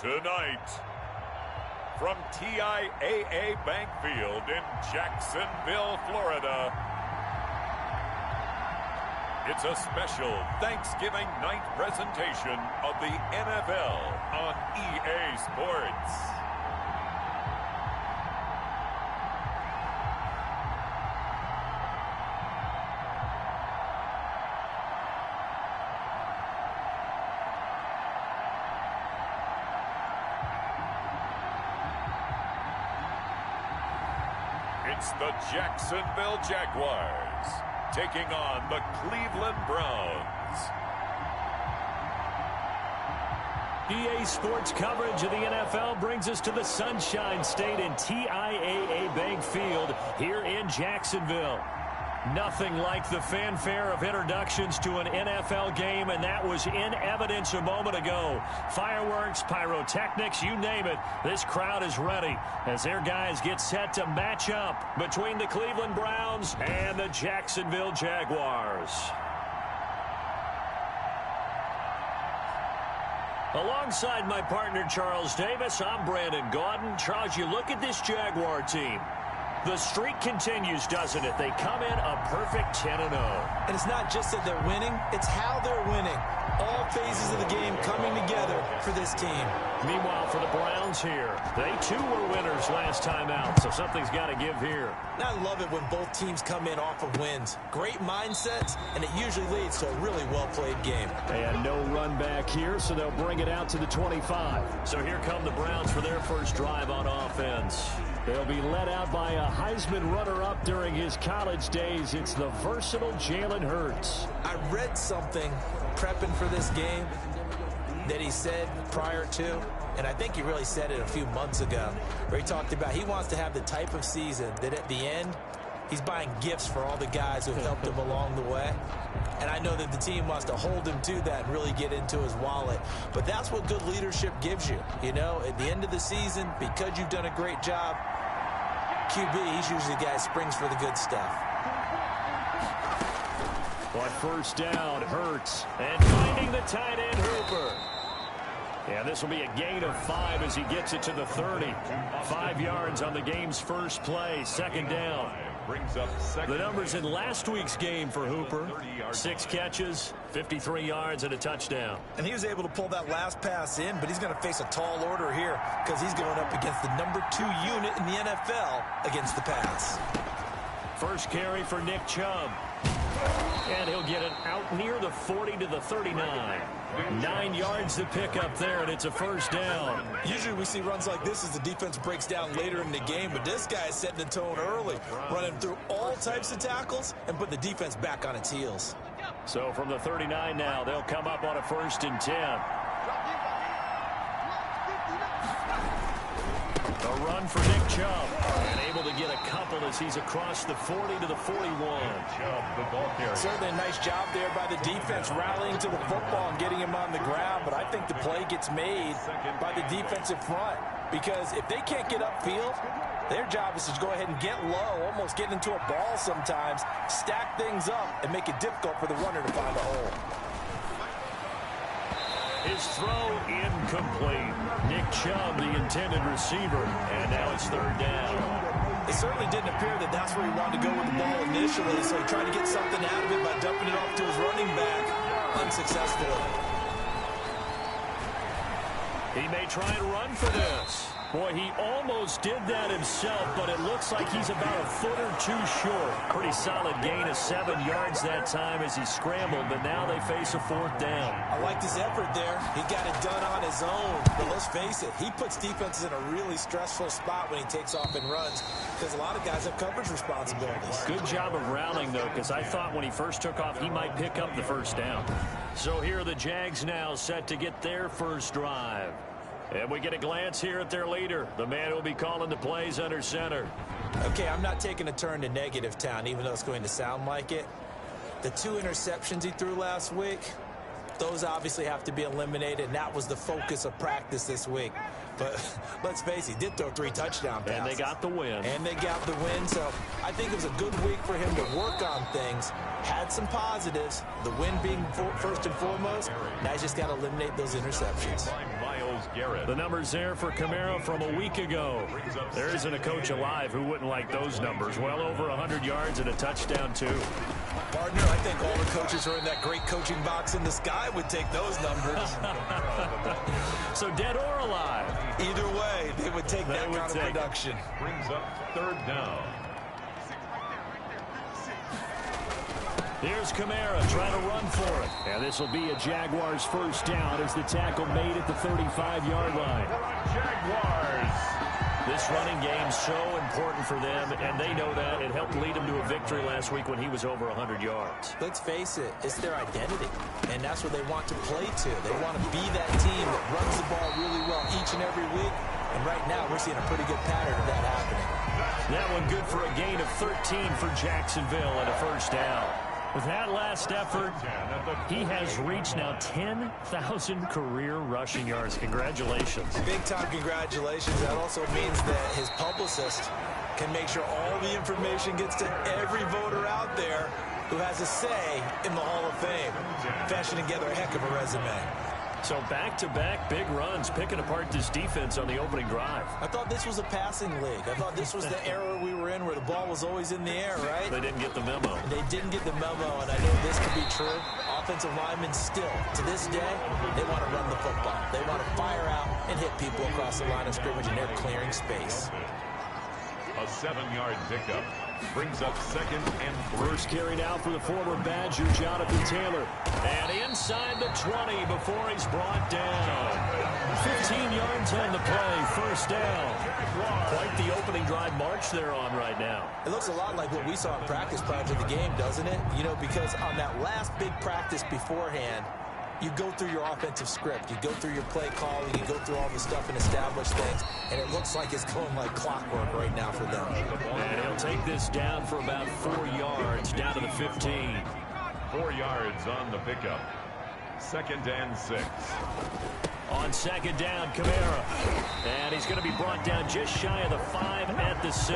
Tonight, from TIAA Bank Field in Jacksonville, Florida, it's a special Thanksgiving night presentation of the NFL on EA Sports. It's the Jacksonville Jaguars taking on the Cleveland Browns. EA Sports coverage of the NFL brings us to the Sunshine State in TIAA Bank Field here in Jacksonville. Nothing like the fanfare of introductions to an NFL game, and that was in evidence a moment ago. Fireworks, pyrotechnics, you name it. This crowd is ready as their guys get set to match up between the Cleveland Browns and the Jacksonville Jaguars. Alongside my partner, Charles Davis, I'm Brandon Gaudin. Charles, you look at this Jaguar team. The streak continues, doesn't it? They come in a perfect 10-0. And it's not just that they're winning, it's how they're winning. All phases of the game coming together for this team. Meanwhile, for the Browns here, they too were winners last time out, so something's got to give here. And I love it when both teams come in off of wins. Great mindsets, and it usually leads to a really well-played game. And no run back here, so they'll bring it out to the 25. So here come the Browns for their first drive on offense. They'll be led out by a Heisman runner-up during his college days. It's the versatile Jalen Hurts. I read something prepping for this game that he said prior to, and I think he really said it a few months ago, where he talked about he wants to have the type of season that at the end, he's buying gifts for all the guys who have helped him along the way. And I know that the team wants to hold him to that and really get into his wallet. But that's what good leadership gives you. You know, at the end of the season, because you've done a great job, QB, he's usually the guy who springs for the good stuff. But first down, Hurts. And finding the tight end, Hooper. Yeah, this will be a gain of 5 as he gets it to the 30. 5 yards on the game's first play, second down. The numbers in last week's game for Hooper: 6 catches, 53 yards, and a touchdown. And he was able to pull that last pass in, but he's going to face a tall order here because he's going up against the number 2 unit in the NFL against the pass. First carry for Nick Chubb. And he'll get it out near the 40 to the 39. 9 yards to pick up there, and it's a first down. Usually we see runs like this as the defense breaks down later in the game, but this guy is setting the tone early, running through all types of tackles and put the defense back on its heels. So from the 39 now, they'll come up on a 1st and 10. A run for Nick Chubb, and able to get a couple as he's across the 40 to the 41. Certainly a nice job there by the defense rallying to the football and getting him on the ground, but I think the play gets made by the defensive front because if they can't get upfield, their job is to go ahead and get low, almost get into a ball sometimes, stack things up, and make it difficult for the runner to find a hole. His throw incomplete. Nick Chubb, the intended receiver, and now it's 3rd down. It certainly didn't appear that that's where he wanted to go with the ball initially, so he tried to get something out of it by dumping it off to his running back unsuccessfully. He may try and run for this. Boy, he almost did that himself, but it looks like he's about a foot or 2 short. Pretty solid gain of 7 yards that time as he scrambled, but now they face a 4th down. I liked his effort there. He got it done on his own, but let's face it, he puts defenses in a really stressful spot when he takes off and runs because a lot of guys have coverage responsibilities. Good job of rallying, though, because I thought when he first took off, he might pick up the 1st down. So here are the Jags now set to get their first drive. And we get a glance here at their leader, the man who will be calling the plays under center. Okay, I'm not taking a turn to negative town, even though it's going to sound like it. The 2 interceptions he threw last week, Those obviously have to be eliminated, and that was the focus of practice this week. But let's face it, he did throw 3 touchdown passes. And they got the win. And they got the win, so I think it was a good week for him to work on things. Had some positives, the win being first and foremost. Now he's just got to eliminate those interceptions. The numbers there for Kamara from a week ago. There isn't a coach alive who wouldn't like those numbers. Well over 100 yards and a touchdown, too. Partner, I think all the coaches who are in that great coaching box in the sky would take those numbers. So dead or alive? Either way, they would take that kind of production. Brings up 3rd down. Here's Kamara trying to run for it. And this will be a Jaguars first down as the tackle made at the 35-yard line. Jaguars. This running game's so important for them, and they know that. It helped lead them to a victory last week when he was over 100 yards. Let's face it, it's their identity, and that's what they want to play to. They want to be that team that runs the ball really well each and every week, and right now we're seeing a pretty good pattern of that happening. That one good for a gain of 13 for Jacksonville and a first down. With that last effort, he has reached now 10,000 career rushing yards. Congratulations. Big-time congratulations. That also means that his publicist can make sure all the information gets to every voter out there who has a say in the Hall of Fame. Fashioning together a heck of a resume. So back-to-back big runs, picking apart this defense on the opening drive. I thought this was a passing league. I thought this was the era we were in where the ball was always in the air, right? They didn't get the memo. They didn't get the memo, and I know this could be true. Offensive linemen still, to this day, they want to run the football. They want to fire out and hit people across the line of scrimmage, and they're clearing space. A 7-yard pickup. Brings up 2nd and 3. First carry now for the former Badger, Jonathan Taylor. And inside the 20 before he's brought down. 15 yards on the play, first down. Quite the opening drive march they're on right now. It looks a lot like what we saw in practice prior to the game, doesn't it? You know, because on that last big practice beforehand, you go through your offensive script. You go through your play calling. You go through all the stuff and establish things. And it looks like it's going like clockwork right now for them. And he'll take this down for about 4 yards, down to the 15. 4 yards on the pickup. 2nd and 6. On 2nd down, Kamara. And he's going to be brought down just shy of the 5 at the 6.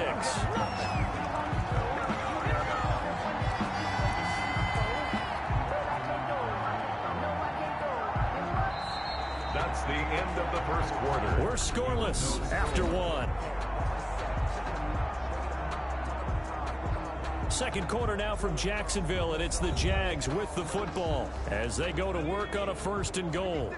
That's the end of the first quarter. We're scoreless after 1. Second quarter now from Jacksonville, and it's the Jags with the football as they go to work on a 1st and goal.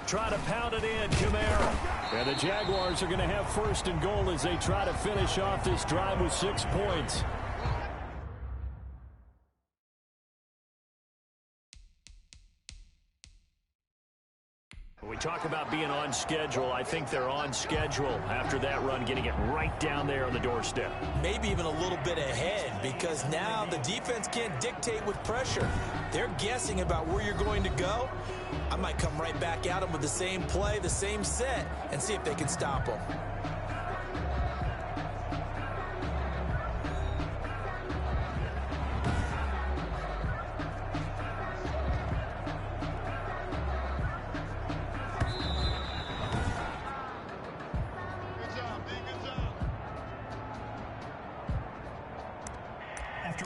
Try to pound it in, Kamara. And the Jaguars are going to have 1st and goal as they try to finish off this drive with 6 points. We talk about being on schedule. I think they're on schedule after that run, getting it right down there on the doorstep. Maybe even a little bit ahead, because now the defense can't dictate with pressure. They're guessing about where you're going to go. I might come right back at them with the same play, the same set, and see if they can stop them.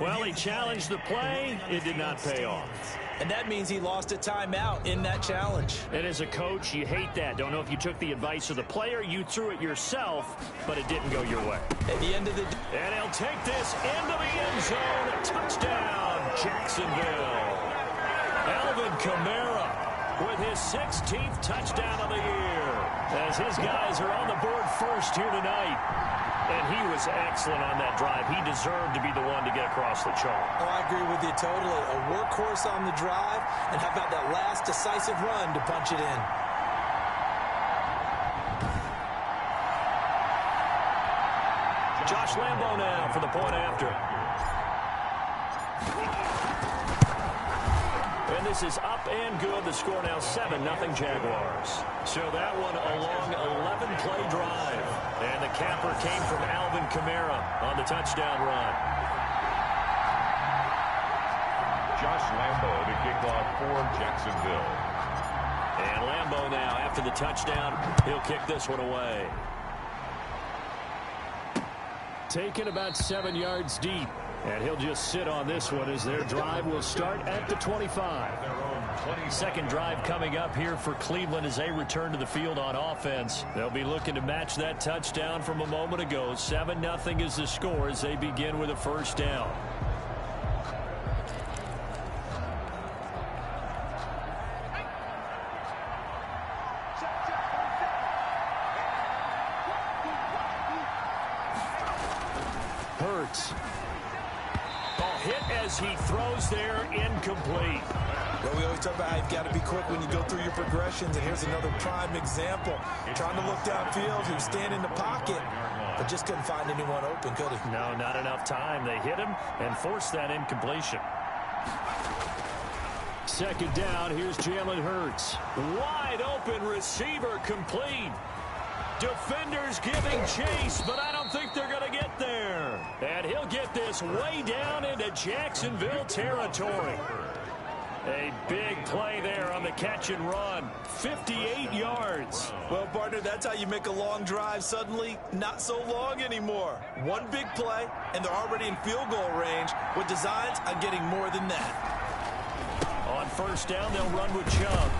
Well, he challenged the play. It did not pay off. And that means he lost a timeout in that challenge. And as a coach, you hate that. Don't know if you took the advice of the player, you threw it yourself, but it didn't go your way. At the end of the day. And he'll take this into the end zone. Touchdown, Jacksonville. Alvin Kamara with his 16th touchdown of the year, as his guys are on the board first here tonight. And he was excellent on that drive. He deserved to be the one to get across the chalk. Oh, I agree with you totally. A workhorse on the drive, and how about that last decisive run to punch it in? Josh Lambo now for the point after. And this is up and good. The score now 7-0 Jaguars. So that one a long 11-play drive. And the capper came from Alvin Kamara on the touchdown run. Josh Lambo to kick off for Jacksonville. And Lambo now, after the touchdown, he'll kick this one away. Taken about 7 yards deep. And he'll just sit on this one as their drive will start at the 25. Second drive coming up here for Cleveland as they return to the field on offense. They'll be looking to match that touchdown from a moment ago. 7-0 is the score as they begin with a first down. Hurts. Hit as he throws there, incomplete. Well, we always talk about how you've got to be quick when you go through your progressions, and here's another prime example. Trying to look downfield, he was standing in the pocket, but just couldn't find anyone open, could he? No, not enough time. They hit him and forced that incompletion. Second down, here's Jalen Hurts. Wide open receiver complete. Defenders giving chase, but I don't think they're going to get there. And he'll get this way down into Jacksonville territory. A big play there on the catch and run. 58 yards. Well, partner, that's how you make a long drive suddenly not so long anymore. One big play, and they're already in field goal range with designs on getting more than that. On first down, they'll run with Chubb.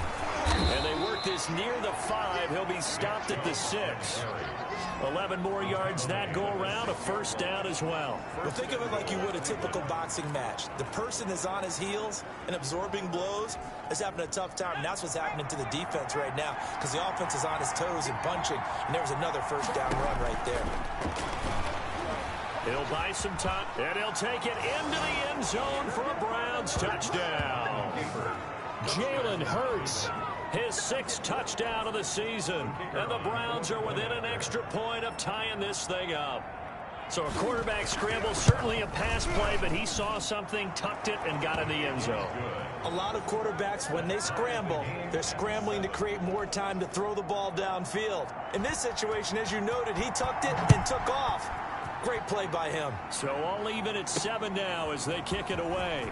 And they work this near the 5. He'll be stopped at the 6. 11 more yards that go around, a first down as well. Well, think of it like you would a typical boxing match. The person is on his heels and absorbing blows is having a tough time. And that's what's happening to the defense right now because the offense is on his toes and punching. And there's another first down run right there. He'll buy some time, and he'll take it into the end zone for a Browns touchdown. Jalen Hurts, his 6th touchdown of the season. And the Browns are within an extra point of tying this thing up. So a quarterback scramble, certainly a pass play, but he saw something, tucked it, and got in the end zone. A lot of quarterbacks, when they scramble, they're scrambling to create more time to throw the ball downfield. In this situation, as you noted, he tucked it and took off. Great play by him. So all even at 7 now as they kick it away.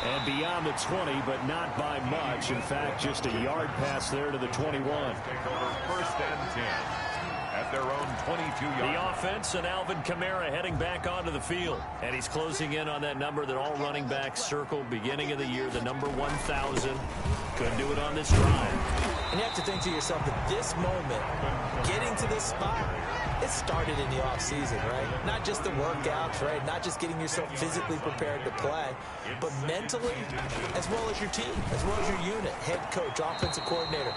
And beyond the 20, but not by much. In fact, just a yard pass there to the 21. First and 10 at their own 22-yard. The offense and Alvin Kamara heading back onto the field. And he's closing in on that number that all running backs circled beginning of the year, the number 1,000. Couldn't do it on this drive. And you have to think to yourself that this moment, getting to this spot, it started in the offseason, right? Not just the workouts, right? Not just getting yourself physically prepared to play, but mentally, as well as your team, as well as your unit, head coach, offensive coordinator.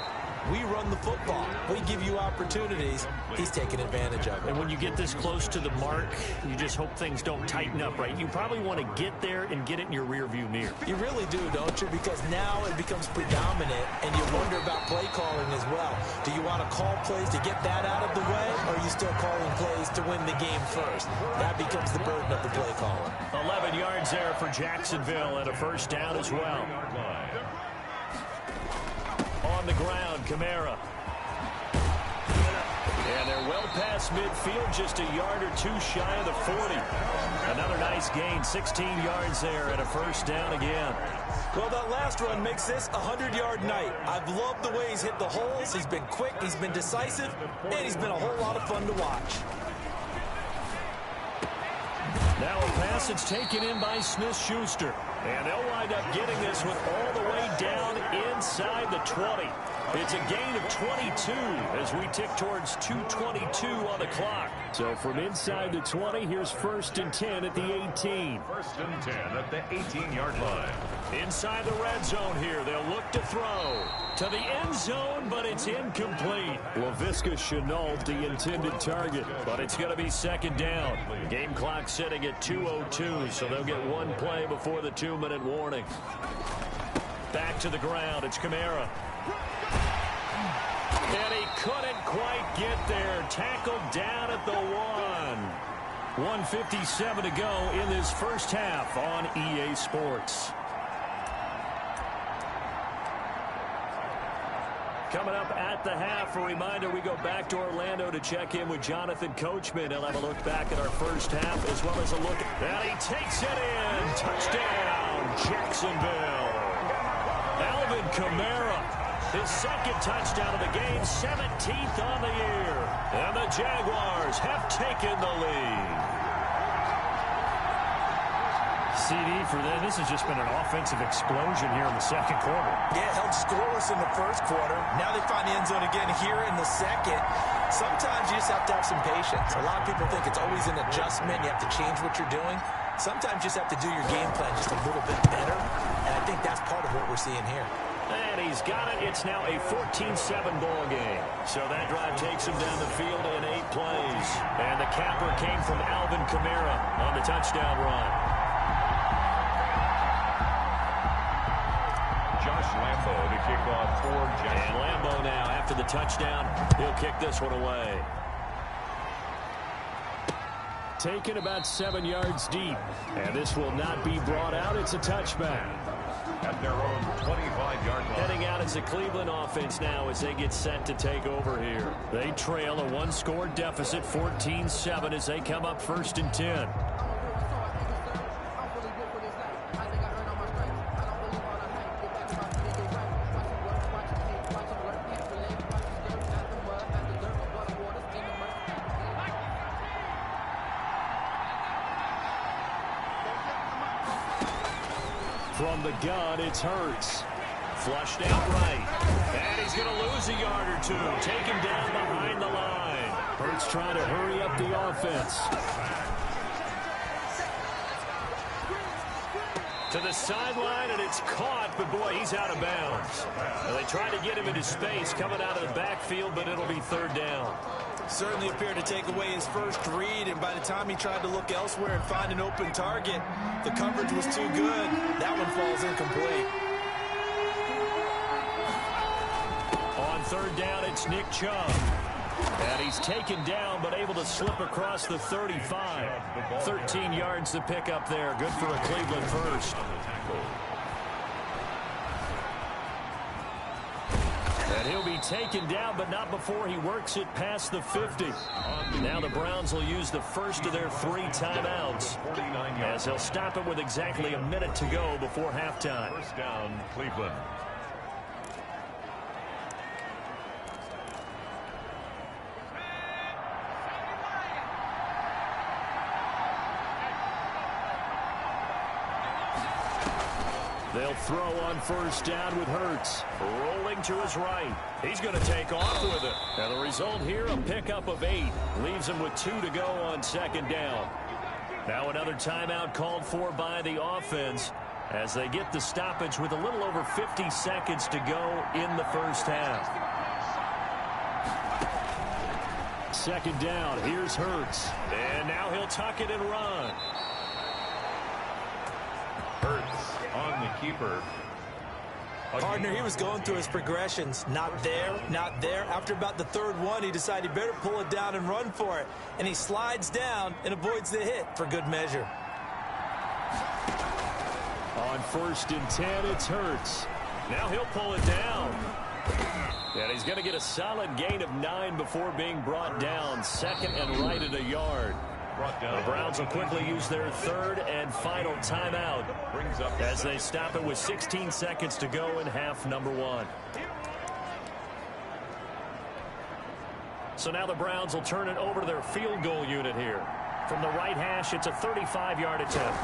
We run the football. We give you opportunities. He's taking advantage of it. And when you get this close to the mark, you just hope things don't tighten up, right? You probably want to get there and get it in your rearview mirror. You really do, don't you? Because now it becomes predominant, and you wonder about play calling as well. Do you want to call plays to get that out of the way, or are you still calling plays to win the game first? That becomes the burden of the play caller. 11 yards there for Jacksonville and a first down as well. On the ground, Kamara. And they're well past midfield, just a yard or two shy of the 40. Another nice gain, 16 yards there and a first down again. Well, that last run makes this a 100-yard night. I've loved the way he's hit the holes. He's been quick, he's been decisive, and he's been a whole lot of fun to watch. Now a pass that's taken in by Smith-Schuster. And they'll wind up getting this one all the way down inside the 20. It's a gain of 22 as we tick towards 2:22 on the clock. So from inside the 20, here's first and 10 at the 18. First and 10 at the 18-yard line. Inside the red zone here, they'll look to throw to the end zone, but it's incomplete. Laviska Shenault, the intended target, but it's going to be second down. Game clock sitting at 2:02, so they'll get one play before the 2-minute warning. Back to the ground, it's Kamara. And he couldn't quite get there. Tackled down at the 1. 1:57 to go in this first half on EA Sports. Coming up at the half, a reminder, we go back to Orlando to check in with Jonathan Coachman. He'll have a look back at our first half as well as a look. And he takes it in. Touchdown, Jacksonville. Alvin Kamara, his second touchdown of the game, 17th on the year. And the Jaguars have taken the lead. CD for them. This has just been an offensive explosion here in the second quarter. Yeah, held scoreless in the first quarter. Now they find the end zone again here in the second. Sometimes you just have to have some patience. A lot of people think it's always an adjustment. You have to change what you're doing. Sometimes you just have to do your game plan just a little bit better. And I think that's part of what we're seeing here. And he's got it. It's now a 14-7 ball game. So that drive takes him down the field in 8 plays. And the capper came from Alvin Kamara on the touchdown run. Lambo to kick off for Jackson. And Lambo now, after the touchdown, he'll kick this one away. Taken about 7 yards deep. And this will not be brought out. It's a touchback. At their own 25-yard line. Heading out as the Cleveland offense now as they get set to take over here. They trail a one-score deficit, 14-7, as they come up 1st and 10. From the gun, it's Hurts. Flushed out right. And he's going to lose a yard or two. Taken down behind the line. Hurts trying to hurry up the offense. To the sideline, and it's caught, but boy, he's out of bounds. And they tried to get him into space coming out of the backfield, but it'll be 3rd down. Certainly appeared to take away his first read, and by the time he tried to look elsewhere and find an open target, the coverage was too good. That one falls incomplete. On 3rd down, it's Nick Chubb. And he's taken down, but able to slip across the 35. 13 yards to pick up there. Good for a Cleveland first. And he'll be taken down, but not before he works it past the 50. Now the Browns will use the first of their 3 timeouts, as they'll stop it with exactly a minute to go before halftime. 1st down, Cleveland. They'll throw on 1st down with Hurts. Rolling to his right. He's going to take off with it. And the result here, a pickup of 8. Leaves him with 2 to go on 2nd down. Now another timeout called for by the offense as they get the stoppage with a little over 50 seconds to go in the first half. 2nd down. Here's Hurts. And now he'll tuck it and run. Hurts on the keeper. Partner, he was going through his progressions. Not there, not there. After about the 3rd one, he decided he better pull it down and run for it. And he slides down and avoids the hit for good measure. On 1st and 10, it's Hurts. Now he'll pull it down. And he's going to get a solid gain of 9 before being brought down. 2nd and right at a yard. The Browns will quickly use their 3rd and final timeout as they stop it with 16 seconds to go in half number 1. So now the Browns will turn it over to their field goal unit here. From the right hash, it's a 35-yard attempt.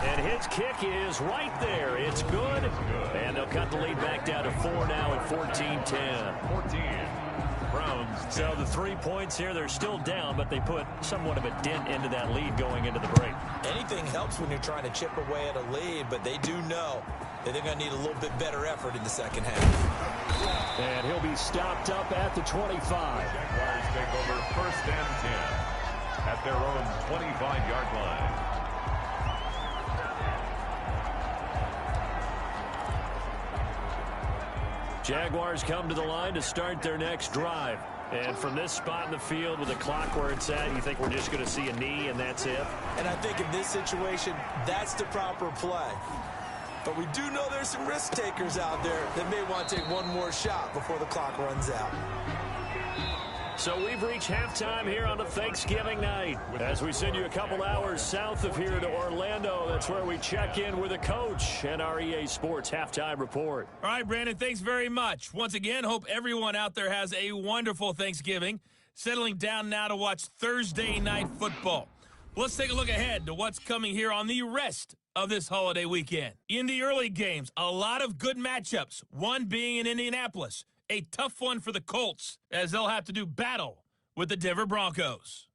And his kick is right there. It's good. And they'll cut the lead back down to 4 now at 14-10. 14. Browns. So the 3 points here, they're still down, but they put somewhat of a dent into that lead going into the break. Anything helps when you're trying to chip away at a lead, but they do know that they're going to need a little bit better effort in the second half. And he'll be stopped up at the 25. Jaguars take over 1st and 10 at their own 25-yard line. Jaguars come to the line to start their next drive. And from this spot in the field with the clock where it's at, you think we're just going to see a knee and that's it? And I think in this situation, that's the proper play. But we do know there's some risk takers out there that may want to take one more shot before the clock runs out. So we've reached halftime here on a Thanksgiving night. As we send you a couple hours south of here to Orlando, that's where we check in with the coach and our EA Sports Halftime Report. All right, Brandon, thanks very much. Once again, hope everyone out there has a wonderful Thanksgiving. Settling down now to watch Thursday Night Football. Let's take a look ahead to what's coming here on the rest of this holiday weekend. In the early games, a lot of good matchups, one being in Indianapolis. A tough one for the Colts, as they'll have to do battle with the Denver Broncos.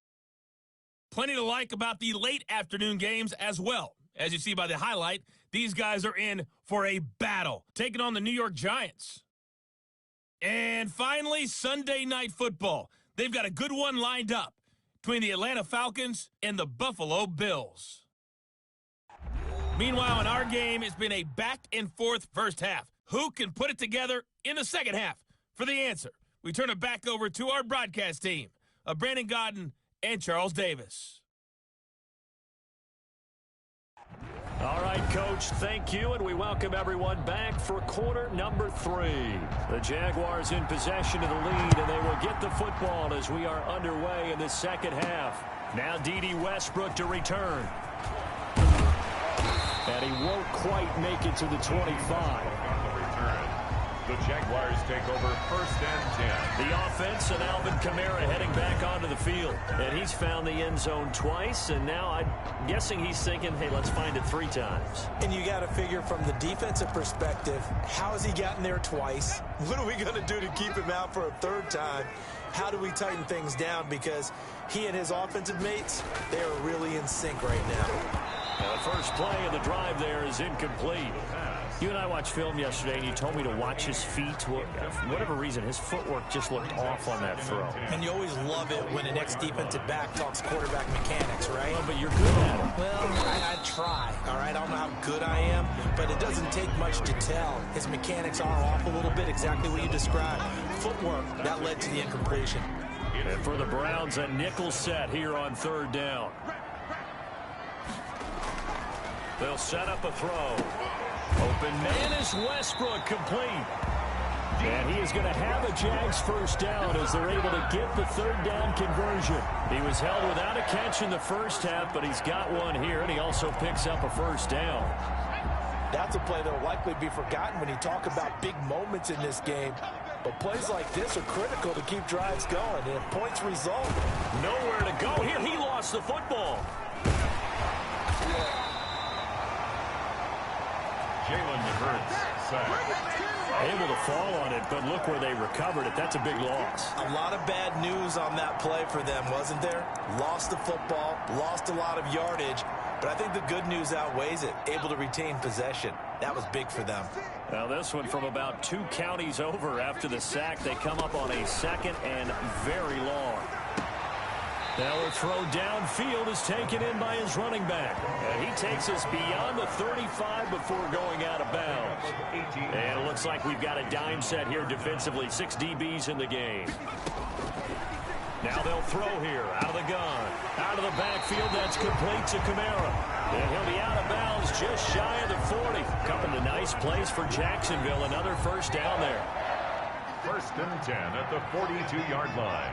Plenty to like about the late afternoon games as well. As you see by the highlight, these guys are in for a battle, taking on the New York Giants. And finally, Sunday Night Football. They've got a good one lined up between the Atlanta Falcons and the Buffalo Bills. Meanwhile, in our game, it's been a back-and-forth first half. Who can put it together in the second half? For the answer, we turn it back over to our broadcast team of Brandon Godden and Charles Davis. All right, Coach, thank you, and we welcome everyone back for quarter number 3. The Jaguars in possession of the lead, and they will get the football as we are underway in the second half. Now D.D. Westbrook to return. And he won't quite make it to the 25. The Jaguars take over first and 10. The offense and Alvin Kamara heading back onto the field. And he's found the end zone twice, and now I'm guessing he's thinking, hey, let's find it 3 times. And you got to figure from the defensive perspective, how has he gotten there twice? What are we going to do to keep him out for a 3rd time? How do we tighten things down? Because he and his offensive mates, they are really in sync right now. Now the first play of the drive there is incomplete. You and I watched film yesterday, and you told me to watch his feet. For whatever reason, his footwork just looked off on that throw. And you always love it when an ex-defensive back talks quarterback mechanics, right? Well, but you're good at it. Well, I try, all right? I don't know how good I am, but it doesn't take much to tell. His mechanics are off a little bit, exactly what you described. Footwork, that led to the incompletion. And for the Browns, a nickel set here on 3rd down. They'll set up a throw. Open man is Westbrook, complete. And he is going to have a Jags first down as they're able to get the 3rd down conversion. He was held without a catch in the first half, but he's got one here, and he also picks up a first down. That's a play that will likely be forgotten when you talk about big moments in this game. But plays like this are critical to keep drives going, and if points result. Nowhere to go. Here, he lost the football. Jalen Hurts sacked. Able to fall on it, but look where they recovered it. That's a big loss. A lot of bad news on that play for them, wasn't there? Lost the football, lost a lot of yardage, but I think the good news outweighs it. Able to retain possession. That was big for them. Now this one from about 2 counties over after the sack. They come up on a 2nd and very long. Now a throw downfield is taken in by his running back. And he takes us beyond the 35 before going out of bounds. And it looks like we've got a dime set here defensively. 6 DBs in the game. Now they'll throw here out of the gun. Out of the backfield, that's complete to Kamara. And he'll be out of bounds just shy of the 40. Coming to nice plays for Jacksonville. Another first down there. First and 10 at the 42-yard line.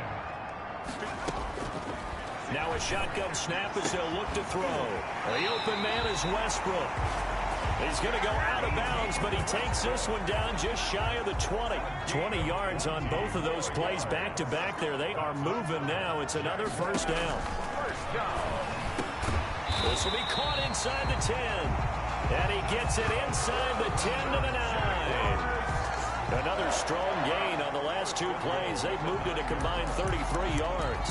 Now a shotgun snap as they'll look to throw. The open man is Westbrook. He's going to go out of bounds, but he takes this one down just shy of the 20. 20 yards on both of those plays back-to-back there. They are moving now. It's another first down. This will be caught inside the 10. And he gets it inside the 10 to the 9. Another strong gain on the last 2 plays. They've moved it a combined 33 yards.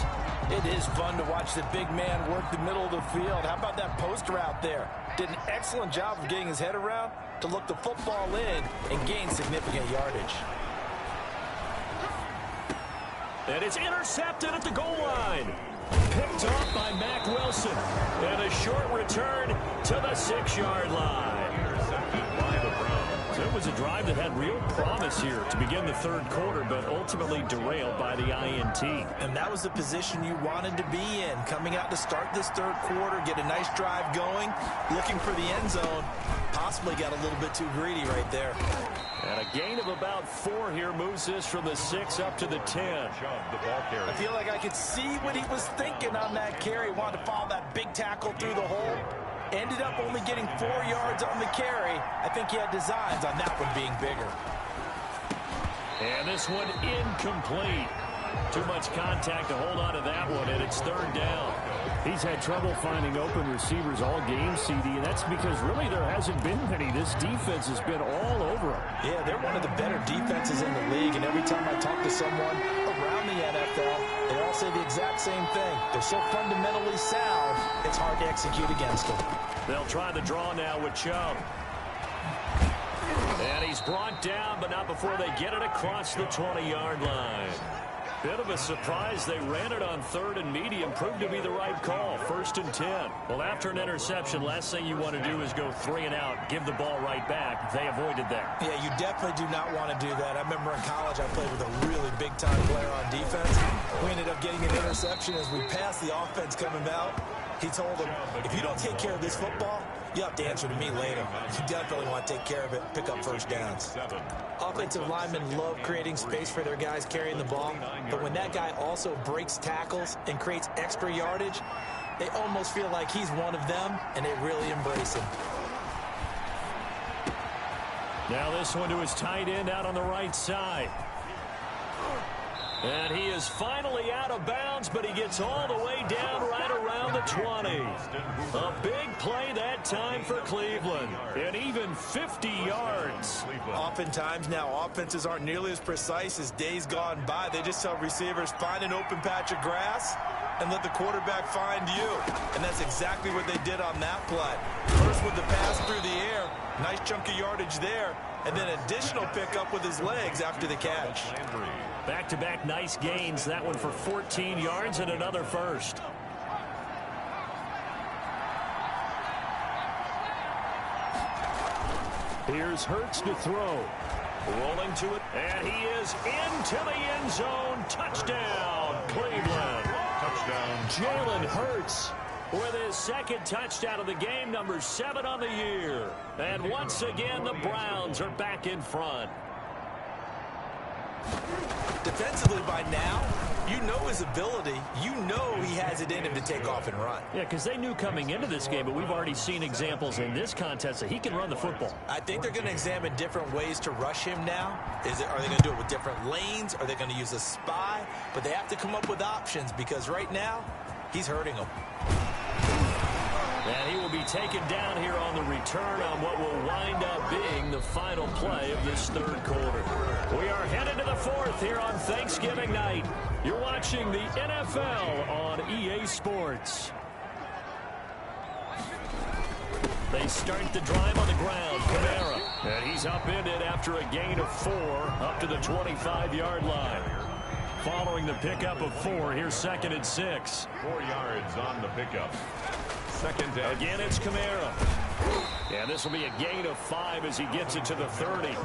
It is fun to watch the big man work the middle of the field. How about that post route there? Did an excellent job of getting his head around to look the football in and gain significant yardage. And it's intercepted at the goal line. Picked off by Mack Wilson. And a short return to the 6-yard line. Intercepted by the Browns. So it was a drive that had real promise here to begin the third quarter, but ultimately derailed by the INT. And that was the position you wanted to be in. Coming out to start this third quarter, get a nice drive going, looking for the end zone. Possibly got a little bit too greedy right there. And a gain of about 4 here moves this from the 6 up to the 10. I feel like I could see what he was thinking on that carry. Wanted to follow that big tackle through the hole. Ended up only getting 4 yards on the carry. I think he had designs on that one being bigger. And this one incomplete. Too much contact to hold on to that one, and it's third down. He's had trouble finding open receivers all game, CD, and that's because really there hasn't been many. This defense has been all over him. Yeah, they're one of the better defenses in the league, and every time I talk to someone around the NFL, they all say the exact same thing. They're so fundamentally sound, it's hard to execute against them. They'll try the draw now with Chubb. And he's brought down, but not before they get it across the 20-yard line. Bit of a surprise. They ran it on 3rd and medium. Proved to be the right call. 1st and 10. Well, after an interception, last thing you want to do is go 3 and out, give the ball right back. They avoided that. Yeah, you definitely do not want to do that. I remember in college I played with a really big-time player on defense. We ended up getting an interception as we passed the offense coming out. He told him, if you don't take care of this football, you have to answer to me later. You definitely want to take care of it, pick up first downs. Offensive linemen love creating space for their guys carrying the ball, but when that guy also breaks tackles and creates extra yardage, they almost feel like he's one of them, and they really embrace him. Now this one to his tight end out on the right side. And he is finally out of bounds, but he gets all the way down right around the 20. A big play that time for Cleveland. And even 50 yards. Oftentimes now, offenses aren't nearly as precise as days gone by. They just tell receivers, find an open patch of grass and let the quarterback find you. And that's exactly what they did on that play. First with the pass through the air, nice chunk of yardage there, and then additional pickup with his legs after the catch. Back-to-back nice gains. That one for 14 yards and another first. Here's Hurts to throw. Rolling to it, and he is into the end zone. Touchdown, Cleveland. Touchdown. Jalen Hurts with his 2nd touchdown of the game, number 7 on the year. And once again, the Browns are back in front. Defensively by now, you know his ability. You know he has it in him to take off and run. Yeah, because they knew coming into this game, but we've already seen examples in this contest that he can run the football. I think they're going to examine different ways to rush him now. Are they going to do it with different lanes? Are they going to use a spy? But they have to come up with options because right now, he's hurting them. And he will be taken down here on the return on what will wind up being the final play of this third quarter. We are headed to the 4th here on Thanksgiving night. You're watching the NFL on EA Sports. They start the drive on the ground. Kamara. And he's upended after a gain of 4 up to the 25-yard line. Following the pickup of 4, here's 2nd and 6. 4 yards on the pickup. 2nd down. Again, it's Kamara. And this will be a gain of 5 as he gets it to the 30.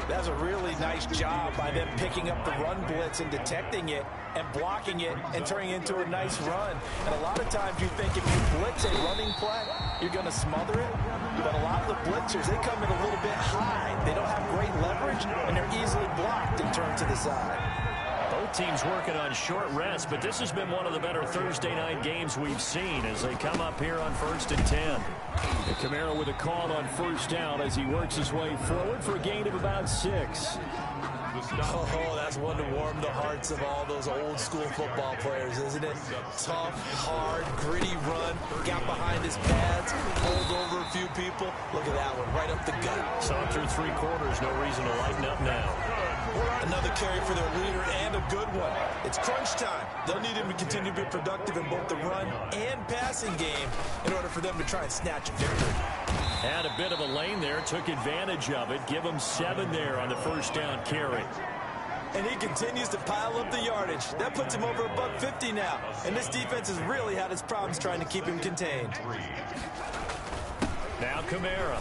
That's a really nice job by them picking up the run blitz and detecting it and blocking it and turning it into a nice run. And a lot of times you think if you blitz a running play, you're going to smother it. But a lot of the blitzers, they come in a little bit high. They don't have great leverage, and they're easily blocked and turned to the side. Both teams working on short rest, but this has been one of the better Thursday night games we've seen as they come up here on 1st and 10. And Kamara with a call on 1st down as he works his way forward for a gain of about 6. Oh, that's one to warm the hearts of all those old school football players, isn't it? Tough, hard, gritty run, got behind his pads, pulled over a few people. Look at that one, right up the gut. Saw through 3 quarters, no reason to lighten up now. Another carry for their leader and a good one. It's crunch time. They'll need him to continue to be productive in both the run and passing game in order for them to try and snatch a victory. Had a bit of a lane there, took advantage of it. Give him 7 there on the 1st down carry. And he continues to pile up the yardage. That puts him over $150 now. And this defense has really had its problems trying to keep him contained. Now Kamara.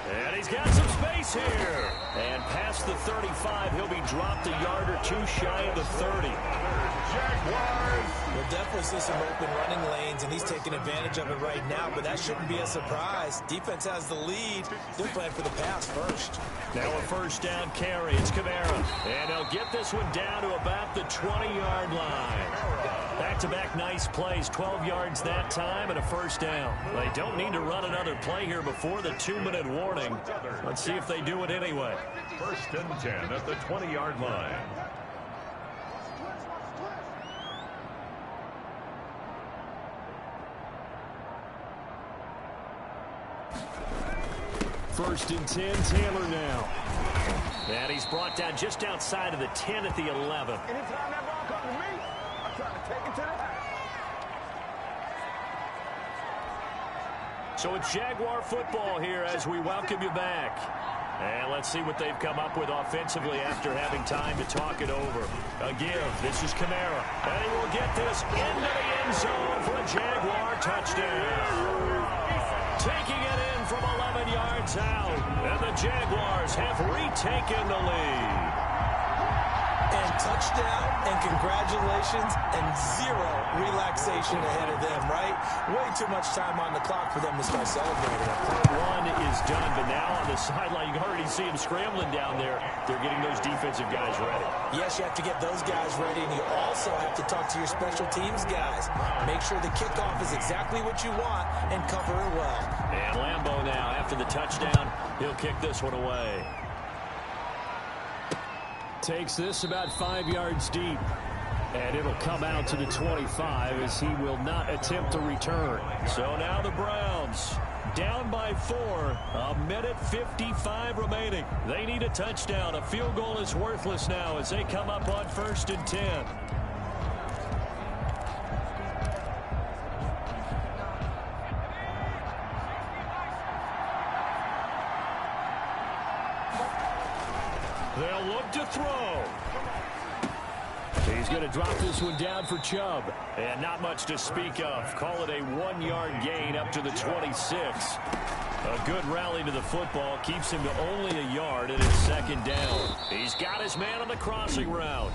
And he's got some space here. And past the 35, he'll be dropped a yard or two shy of the 30. Jaguars. We'll definitely see some open running lanes, and he's taking advantage of it right now, but that shouldn't be a surprise. Defense has the lead. They're playing for the pass first. Now a first down carry. It's Kamara. And they'll get this one down to about the 20-yard line. Back-to-back nice plays. 12 yards that time and a first down. They don't need to run another play here before the 2-minute warning. Let's see if they do it anyway. First and 10 at the 20-yard line. First and 10, Taylor now. And he's brought down just outside of the 10 at the 11. Anytime that ball comes to me, I'm trying to take it to the house. So it's Jaguar football here as we welcome you back. And let's see what they've come up with offensively after having time to talk it over. A give. This is Kamara. And he will get this into the end zone for a Jaguar touchdown. Taking it in from 11 yards out. And the Jaguars have retaken the lead. And touchdown, and congratulations, and zero relaxation ahead of them, right? Way too much time on the clock for them to start celebrating. Part one is done, but now on the sideline, you can already see them scrambling down there. They're getting those defensive guys ready. Yes, you have to get those guys ready, and you also have to talk to your special teams guys. Make sure the kickoff is exactly what you want and cover it well. And Lambeau now, after the touchdown, he'll kick this one away. Takes this about 5 yards deep. And it'll come out to the 25 as he will not attempt to return. So now the Browns down by 4. A minute 55 remaining. They need a touchdown. A field goal is worthless now as they come up on first and 10. They'll look to throw. He's going to drop this one down for Chubb. And not much to speak of. Call it a 1-yard gain up to the 26. A good rally to the football. Keeps him to only a yard, and it's second down. He's got his man on the crossing route.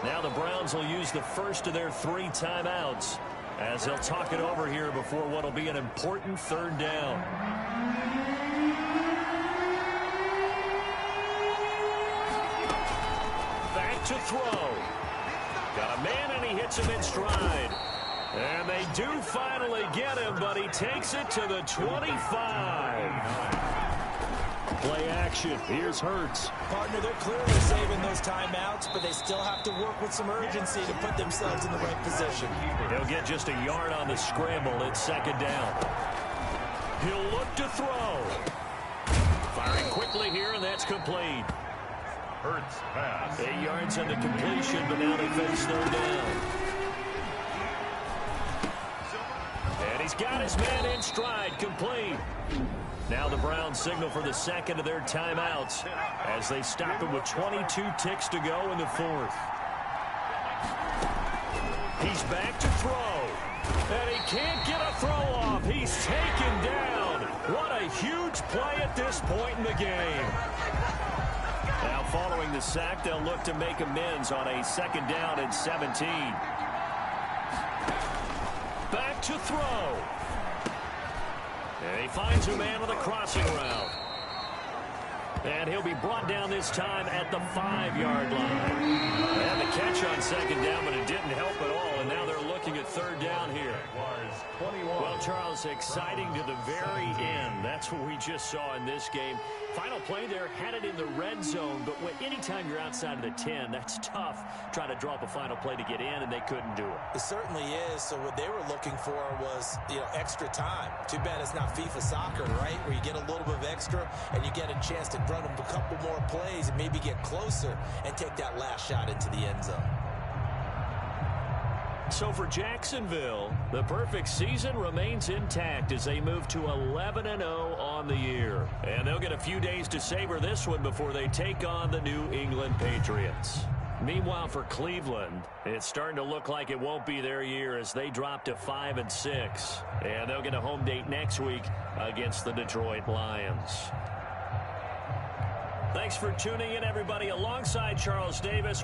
Now the Browns will use the first of their 3 timeouts as they'll talk it over here before what will be an important third down. To throw. Got a man, and he hits him in stride. And they do finally get him, but he takes it to the 25. Play action. Here's Hurts. Partner, they're clearly saving those timeouts, but they still have to work with some urgency to put themselves in the right position. He'll get just a yard on the scramble. It's second down. He'll look to throw. Firing quickly here, and that's complete. Hurts pass. 8 yards on the completion, but now they face third down. And he's got his man in stride, complete. Now the Browns signal for the second of their timeouts as they stop him with 22 ticks to go in the 4th. He's back to throw. And he can't get a throw off. He's taken down. What a huge play at this point in the game. Now following the sack, they'll look to make amends on a second down and 17. Back to throw. And he finds a man on the crossing route. And he'll be brought down this time at the 5-yard line. They had the catch on second down, but it didn't help at all. And now they're looking at third down here. Well, Charles, exciting to the very end. That's what we just saw in this game. Final play there, had it in the red zone, but anytime you're outside of the 10, that's tough trying to draw up a final play to get in, and they couldn't do it. It certainly is. So what they were looking for was, extra time. Too bad it's not FIFA soccer, right, where you get a little bit of extra and you get a chance to run a couple more plays and maybe get closer and take that last shot into the end zone. So for Jacksonville, the perfect season remains intact as they move to 11-0 on the year. And they'll get a few days to savor this one before they take on the New England Patriots. Meanwhile, for Cleveland, it's starting to look like it won't be their year as they drop to 5-6. And they'll get a home date next week against the Detroit Lions. Thanks for tuning in, everybody. Alongside Charles Davis.